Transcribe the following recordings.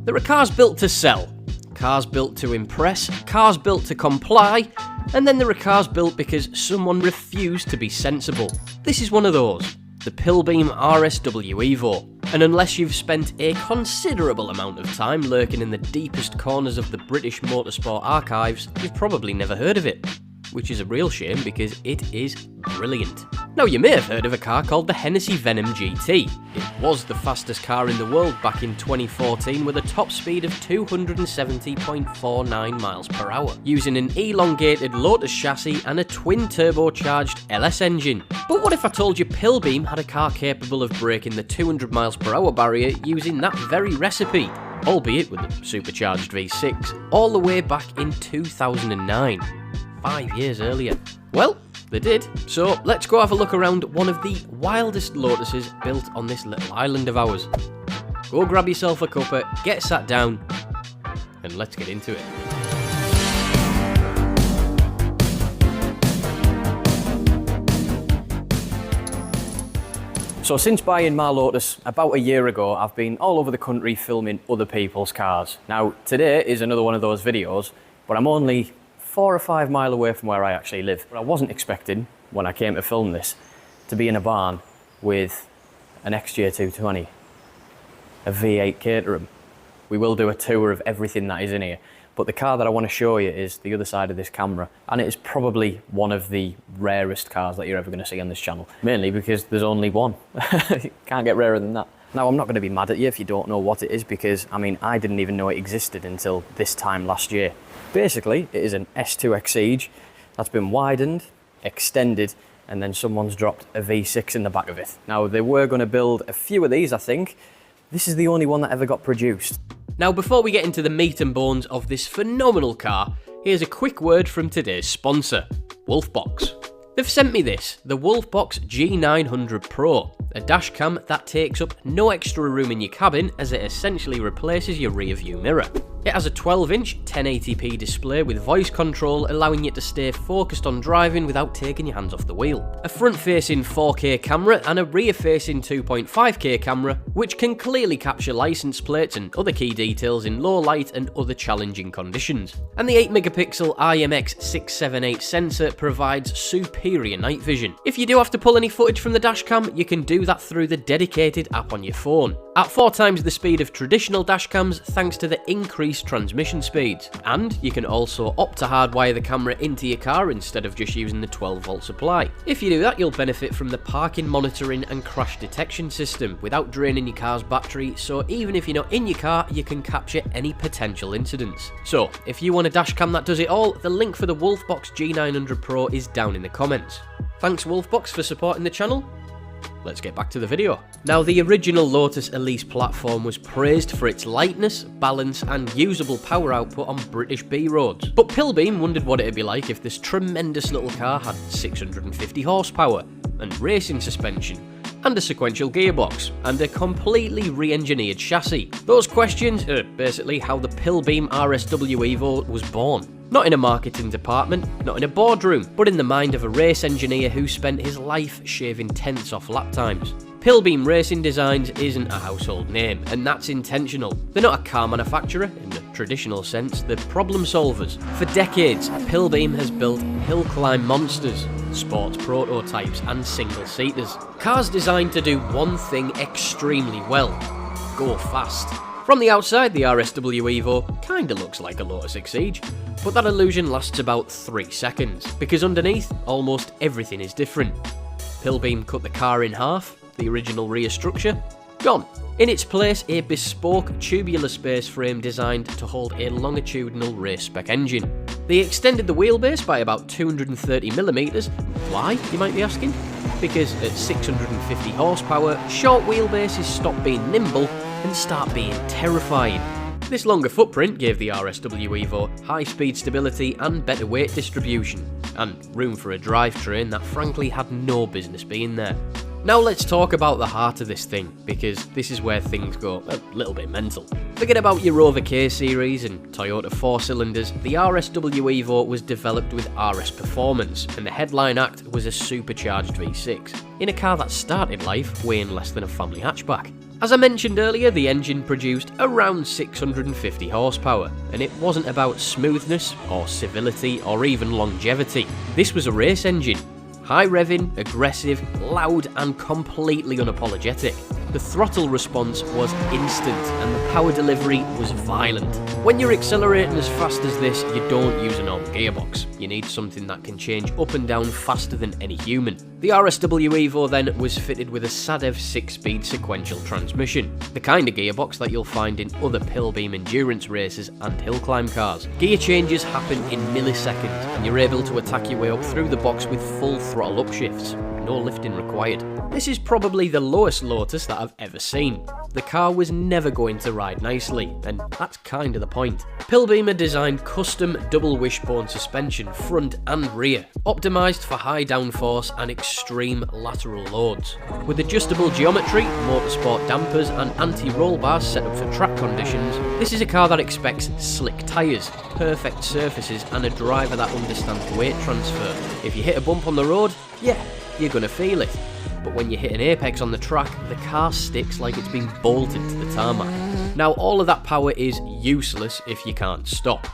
There are cars built to sell, cars built to impress, cars built to comply, and then there are cars built because someone refused to be sensible. This is one of those, the Pilbeam RSW EVO. And unless you've spent a considerable amount of time lurking in the deepest corners of the British motorsport archives, you've probably never heard of it. Which is a real shame because it is brilliant. Now, you may have heard of a car called the 𝙁𝘼𝘾𝙀𝘊𝙆 GT. It was the fastest car in the world back in 2014 with a top speed of 270.49 miles per hour, using an elongated Lotus chassis and a twin-turbocharged LS engine. But what if I told you Pilbeam had a car capable of breaking the 200 miles per hour barrier using that very recipe? Albeit with a supercharged V6, all the way back in 2009. 5 years earlier. Well, they did. So let's go have a look around one of the wildest Lotuses built on this little island of ours. Go grab yourself a cuppa, get sat down, and let's get into it. So since buying my Lotus about a year ago, I've been all over the country filming other people's cars. Now, today is another one of those videos, but I'm only 4 or 5 miles away from where I actually live. But I wasn't expecting, when I came to film this, to be in a barn with an XJ220, a V8 Caterham. We will do a tour of everything that is in here, but the car that I want to show you is the other side of this camera, and it is probably one of the rarest cars that you're ever going to see on this channel, mainly because there's only one. Can't get rarer than that. Now, I'm not going to be mad at you if you don't know what it is, because, I mean, I didn't even know it existed until this time last year. Basically, it is an S2X 𝙁that's been widened, extended, and then someone's dropped a V6 in the back of it. Now, they were going to build a few of these, I think. This is the only one that ever got produced. Now, before we get into the meat and bones of this phenomenal car, here's a quick word from today's sponsor, Wolfbox. They've sent me this, the Wolfbox G900 Pro, a dash cam that takes up no extra room in your cabin as it essentially replaces your rear view mirror. It has a 12-inch 1080p display with voice control, allowing you to stay focused on driving without taking your hands off the wheel. A front-facing 4K camera and a rear-facing 2.5K camera, which can clearly capture license plates and other key details in low light and other challenging conditions. And the 8-megapixel IMX678 sensor provides superior night vision. If you do have to pull any footage from the dashcam, you can do that through the dedicated app on your phone. At 4 times the speed of traditional dashcams thanks to the increased transmission speeds. And you can also opt to hardwire the camera into your car instead of just using the 12-volt supply. If you do that, you'll benefit from the parking monitoring and crash detection system without draining your car's battery, so even if you're not in your car, you can capture any potential incidents. So, if you want a dashcam that does it all, the link for the Wolfbox G900 Pro is down in the comments. Thanks Wolfbox for supporting the channel. Let's get back to the video. Now, the original Lotus Elise platform was praised for its lightness, balance and usable power output on British B roads. But Pilbeam wondered what it'd be like if this tremendous little car had 650 horsepower, and racing suspension, and a sequential gearbox, and a completely re-engineered chassis. Those questions are basically how the Pilbeam RSW EVO was born. Not in a marketing department, not in a boardroom, but in the mind of a race engineer who spent his life shaving tenths off lap times. Pilbeam Racing Designs isn't a household name, and that's intentional. They're not a car manufacturer in the traditional sense, they're problem solvers. For decades, Pilbeam has built hill climb monsters, sports prototypes and single-seaters. Cars designed to do one thing extremely well: go fast. From the outside, the RSW EVO kinda looks like a Lotus Exige, but that illusion lasts about 3 seconds, because underneath, almost everything is different. Pilbeam cut the car in half, the original rear structure, gone. In its place, a bespoke tubular space frame designed to hold a longitudinal race spec engine. They extended the wheelbase by about 230mm. Why, you might be asking? Because at 650 horsepower, short wheelbases stop being nimble and start being terrifying. This longer footprint gave the RSW EVO high-speed stability and better weight distribution, and room for a drivetrain that frankly had no business being there. Now let's talk about the heart of this thing, because this is where things go a little bit mental. Forget about your Rover K series and Toyota 4-cylinders, the RSW EVO was developed with RS performance, and the headline act was a supercharged V6, in a car that started life weighing less than a family hatchback. As I mentioned earlier, the engine produced around 650 horsepower, and it wasn't about smoothness or civility or even longevity. This was a race engine. High revving, aggressive, loud and completely unapologetic. The throttle response was instant and the power delivery was violent. When you're accelerating as fast as this, you don't use a normal gearbox. You need something that can change up and down faster than any human. The RSW EVO then was fitted with a SADEV 6-speed sequential transmission, the kind of gearbox that you'll find in other Pilbeam endurance races and hill climb cars. Gear changes happen in milliseconds and you're able to attack your way up through the box with full throttle upshifts. No lifting required. This is probably the lowest Lotus that I've ever seen. The car was never going to ride nicely, and that's kind of the point. Pilbeam designed custom double wishbone suspension front and rear, optimised for high downforce and extreme lateral loads. With adjustable geometry, motorsport dampers and anti-roll bars set up for track conditions, this is a car that expects slick tyres, perfect surfaces and a driver that understands weight transfer. If you hit a bump on the road, yeah, you're gonna feel it. But when you hit an apex on the track, the car sticks like it's been bolted to the tarmac. Now all of that power is useless if you can't stop.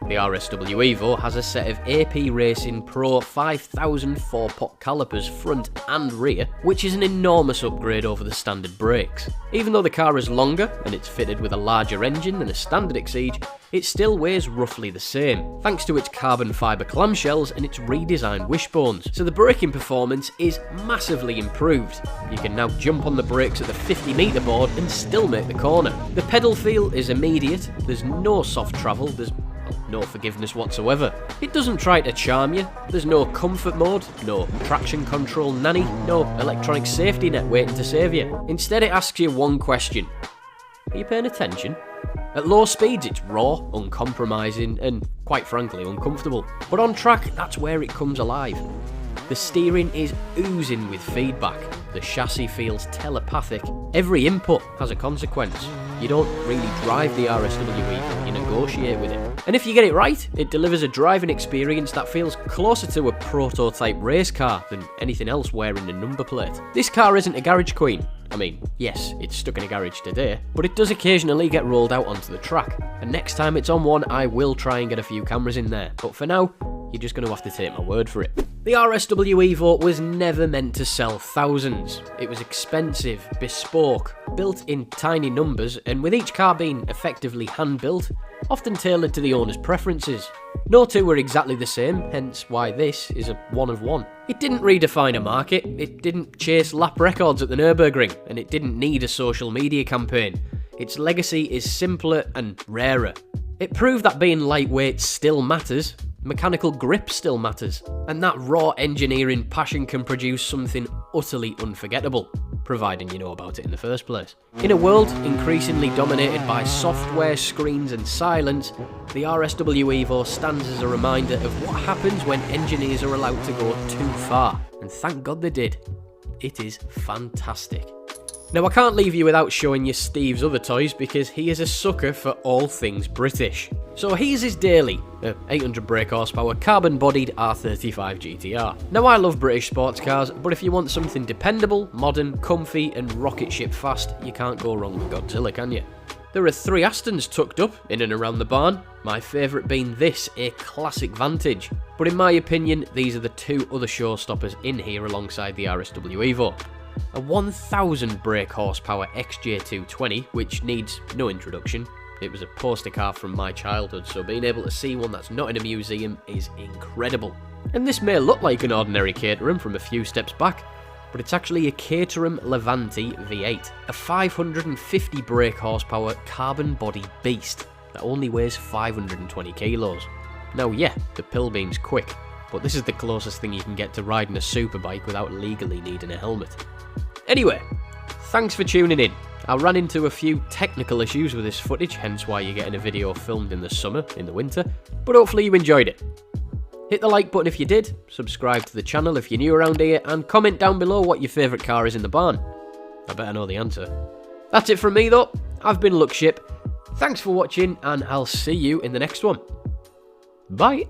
The RSW EVO has a set of AP Racing Pro 5000 4-pot calipers front and rear, which is an enormous upgrade over the standard brakes. Even though the car is longer and it's fitted with a larger engine than a standard Exige, it still weighs roughly the same, thanks to its carbon fibre clamshells and its redesigned wishbones, so the braking performance is massively improved. You can now jump on the brakes at the 50-metre board and still make the corner. The pedal feel is immediate, there's no soft travel, there's no forgiveness whatsoever. It doesn't try to charm you, there's no comfort mode, no traction control nanny, no electronic safety net waiting to save you. Instead it asks you one question: are you paying attention? At low speeds it's raw, uncompromising and, quite frankly, uncomfortable. But on track, that's where it comes alive. The steering is oozing with feedback, the chassis feels telepathic, every input has a consequence. You don't really drive the RSW EVO, you negotiate with it. And if you get it right, it delivers a driving experience that feels closer to a prototype race car than anything else wearing a number plate. This car isn't a garage queen. I mean, yes, it's stuck in a garage today, but it does occasionally get rolled out onto the track. And next time it's on one, I will try and get a few cameras in there. But for now, you're just going to have to take my word for it. The RSW EVO was never meant to sell thousands. It was expensive, bespoke, built in tiny numbers, and with each car being effectively hand-built, often tailored to the owner's preferences. No two were exactly the same, hence why this is a one of one. It didn't redefine a market, it didn't chase lap records at the Nürburgring, and it didn't need a social media campaign. Its legacy is simpler and rarer. It proved that being lightweight still matters, mechanical grip still matters, and that raw engineering passion can produce something utterly unforgettable, providing you know about it in the first place. In a world increasingly dominated by software, screens and silence, the RSW EVO stands as a reminder of what happens when engineers are allowed to go too far, and thank God they did. It is fantastic. Now I can't leave you without showing you Steve's other toys because he is a sucker for all things British. So here's his daily, a 800 brake horsepower carbon-bodied R35 GTR. Now I love British sports cars, but if you want something dependable, modern, comfy and rocket ship fast, you can't go wrong with Godzilla, can you? There are 3 Astons tucked up in and around the barn, my favourite being this, a classic Vantage. But in my opinion, these are the 2 other showstoppers in here alongside the RSW EVO. A 1000 brake horsepower XJ220, which needs no introduction. It was a poster car from my childhood, so being able to see one that's not in a museum is incredible. And this may look like an ordinary Caterham from a few steps back, but it's actually a Caterham Levante V8, a 550 brake horsepower carbon body beast that only weighs 520 kilos. Now yeah, the Pilbeam's quick, but this is the closest thing you can get to riding a superbike without legally needing a helmet. Anyway, thanks for tuning in. I ran into a few technical issues with this footage, hence why you're getting a video filmed in the summer, in the winter, but hopefully you enjoyed it. Hit the like button if you did, subscribe to the channel if you're new around here, and comment down below what your favourite car is in the barn. I better know the answer. That's it from me though, I've been Lookship, thanks for watching and I'll see you in the next one. Bye!